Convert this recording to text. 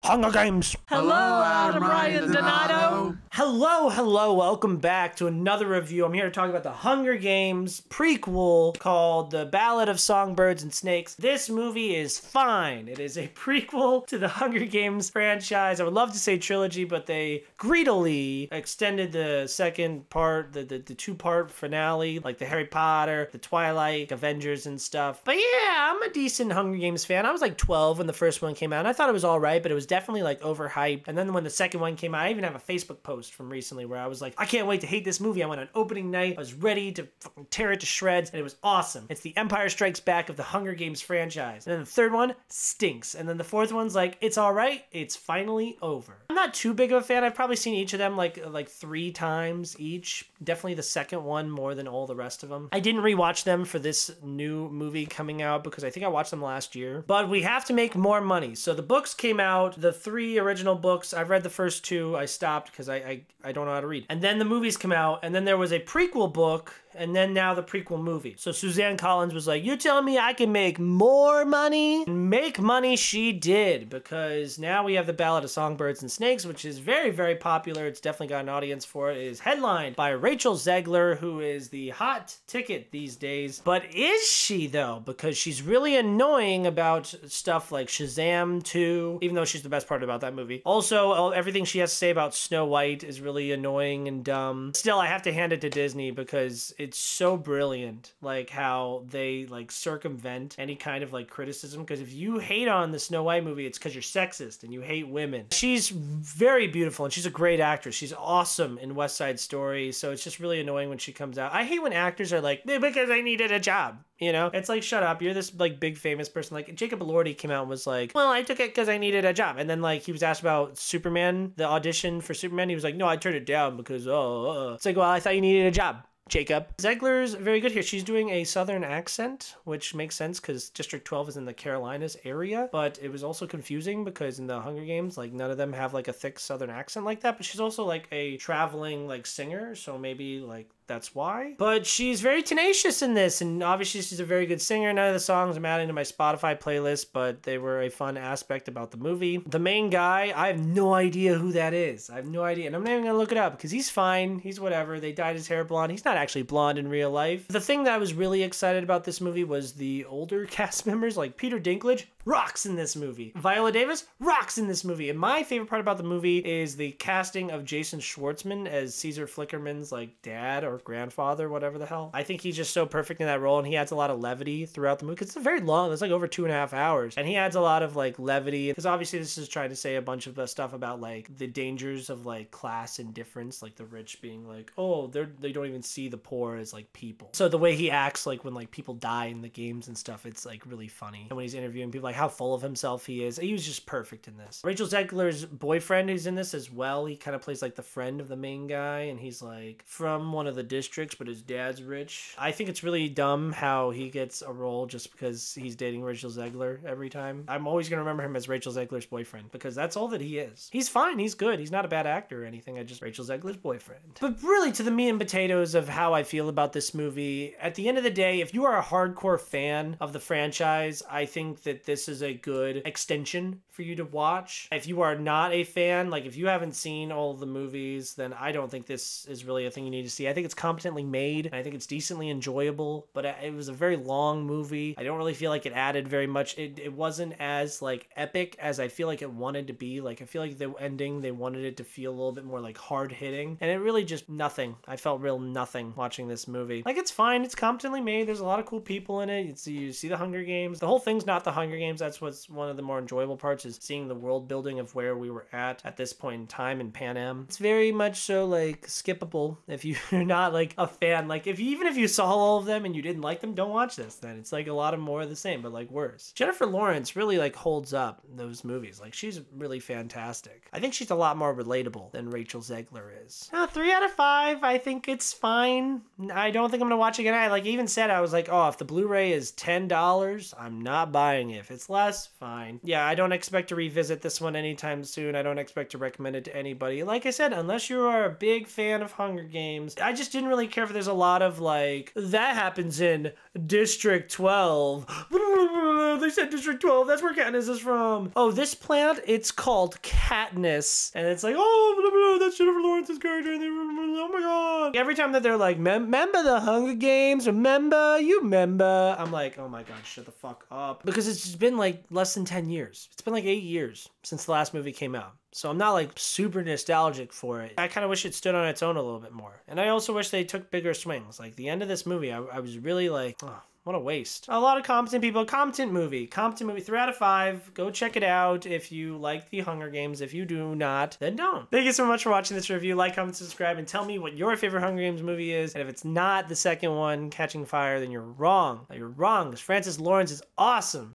Hunger Games. Hello, I'm Ryan Donato. Hello, welcome back to another review. I'm here to talk about the Hunger Games prequel called The Ballad of Songbirds and Snakes. This movie is fine. It is a prequel to the Hunger Games franchise. I would love to say trilogy, but they greedily extended the second part, the two-part finale, like the Harry Potter, the Twilight, Avengers and stuff. But yeah, I'm a decent Hunger Games fan. I was like 12 when the first one came out, and I thought it was all right, but it was definitely like overhyped. And then when the second one came out, I even have a Facebook post from recently where I was like, I can't wait to hate this movie. I went on opening night. I was ready to fucking tear it to shreds, and it was awesome. It's the Empire Strikes Back of the Hunger Games franchise. And then the third one stinks. And then the fourth one's like, it's all right. It's finally over. I'm not too big of a fan. I've probably seen each of them like 3 times each. Definitely the second one more than all the rest of them. I didn't rewatch them for this new movie coming out because I think I watched them last year. But we have to make more money. So the books came out, the 3 original books. I've read the first 2. I stopped because I don't know how to read. And then the movies come out, and then there was a prequel book, and then now the prequel movie. So Suzanne Collins was like, you're telling me I can make more money? And make money she did, because now we have the Ballad of Songbirds and Snakes, which is very, very popular. It's definitely got an audience for it. It is headlined by Rachel Zegler, who is the hot ticket these days. But is she, though? Because she's really annoying about stuff like Shazam 2, even though she's the best part about that movie. Also, everything she has to say about Snow White is really annoying and dumb. Still, I have to hand it to Disney because it's so brilliant, like how they like circumvent any kind of like criticism. Because if you hate on the Snow White movie, it's because you're sexist and you hate women. She's very beautiful and she's a great actress. She's awesome in West Side Story, so it's just really annoying when she comes out. I hate when actors are like, because I needed a job. You know, it's like, shut up. You're this like big famous person. Like Jacob Elordi came out and was like, well, I took it because I needed a job. And then like he was asked about Superman, the audition for Superman. He was like, no, I turned it down because, It's like, well, I thought you needed a job, Jacob. Zegler's very good here. She's doing a southern accent, which makes sense because District 12 is in the Carolinas area, but it was also confusing because in the Hunger Games, like none of them have like a thick southern accent like that, but she's also like a traveling like singer, so maybe like that's why. But she's very tenacious in this, and obviously she's a very good singer. None of the songs I'm adding to my Spotify playlist, but they were a fun aspect about the movie. The main guy, I have no idea who that is. I have no idea, and I'm not even gonna look it up because he's fine. He's whatever. They dyed his hair blonde. He's not actually blonde in real life. The thing that I was really excited about this movie was the older cast members, like Peter Dinklage rocks in this movie. Viola Davis rocks in this movie. And my favorite part about the movie is the casting of Jason Schwartzman as Caesar Flickerman's like dad or grandfather, whatever the hell. I think he's just so perfect in that role, and he adds a lot of levity throughout the movie because it's very long. It's like over 2.5 hours, and he adds a lot of like levity because obviously this is trying to say a bunch of stuff about like the dangers of like class and difference, like the rich being like, oh, they don't even see the poor as like people. So the way he acts like when like people die in the games and stuff, it's like really funny. And when he's interviewing people, like how full of himself he is, he was just perfect in this. Rachel Zegler's boyfriend who's in this as well, he kind of plays like the friend of the main guy, and he's like from one of the districts, but his dad's rich. I think it's really dumb how he gets a role just because he's dating Rachel Zegler every time. I'm always gonna remember him as Rachel Zegler's boyfriend because that's all that he is. He's fine, he's good, he's not a bad actor or anything. I just Rachel Zegler's boyfriend. But really, to the meat and potatoes of how I feel about this movie, at the end of the day, if you are a hardcore fan of the franchise, I think that this is a good extension for you to watch. If you are not a fan, like if you haven't seen all of the movies, then I don't think this is really a thing you need to see. I think it's competently made, and I think it's decently enjoyable, but it was a very long movie. I don't really feel like it added very much. It wasn't as like epic as I feel like it wanted to be. Like I feel like the ending, they wanted it to feel a little bit more like hard hitting, and it really just nothing. I felt real nothing watching this movie. Like it's fine, it's competently made, there's a lot of cool people in it. You see the Hunger Games. The whole thing's not the Hunger Games. That's what's one of the more enjoyable parts, is seeing the world building of where we were at this point in time in Pan Am. It's very much so like skippable if you're not like a fan. Like even if you saw all of them and you didn't like them, don't watch this then. It's like a lot of more of the same, but like worse. Jennifer Lawrence really like holds up those movies. Like she's really fantastic. I think she's a lot more relatable than Rachel Zegler is. 3 out of 5. I think it's fine. I don't think I'm gonna watch it again. I like even said, I was like, oh, if the Blu-ray is $10, I'm not buying it. If it's less, fine. Yeah, I don't expect to revisit this one anytime soon. I don't expect to recommend it to anybody. Like I said, unless you are a big fan of Hunger Games, I just didn't really care if there's a lot of like, that happens in District 12. no, they said District 12. That's where Katniss is from. Oh, this plant, it's called Katniss. And it's like, oh, blah, blah, that's Jennifer Lawrence's character. And oh my God. Every time that they're like, remember the Hunger Games? Remember? You remember? I'm like, oh my God, shut the fuck up. Because it's just been like less than 10 years. It's been like 8 years since the last movie came out. So I'm not like super nostalgic for it. I kind of wish it stood on its own a little bit more. And I also wish they took bigger swings. Like the end of this movie, I was really like, oh, what a waste. A lot of competent people. Competent movie. 3 out of 5. Go check it out if you like the Hunger Games. If you do not, then don't. Thank you so much for watching this review. Like, comment, subscribe, and tell me what your favorite Hunger Games movie is. And if it's not the second one, Catching Fire, then you're wrong. You're wrong, because Francis Lawrence is awesome.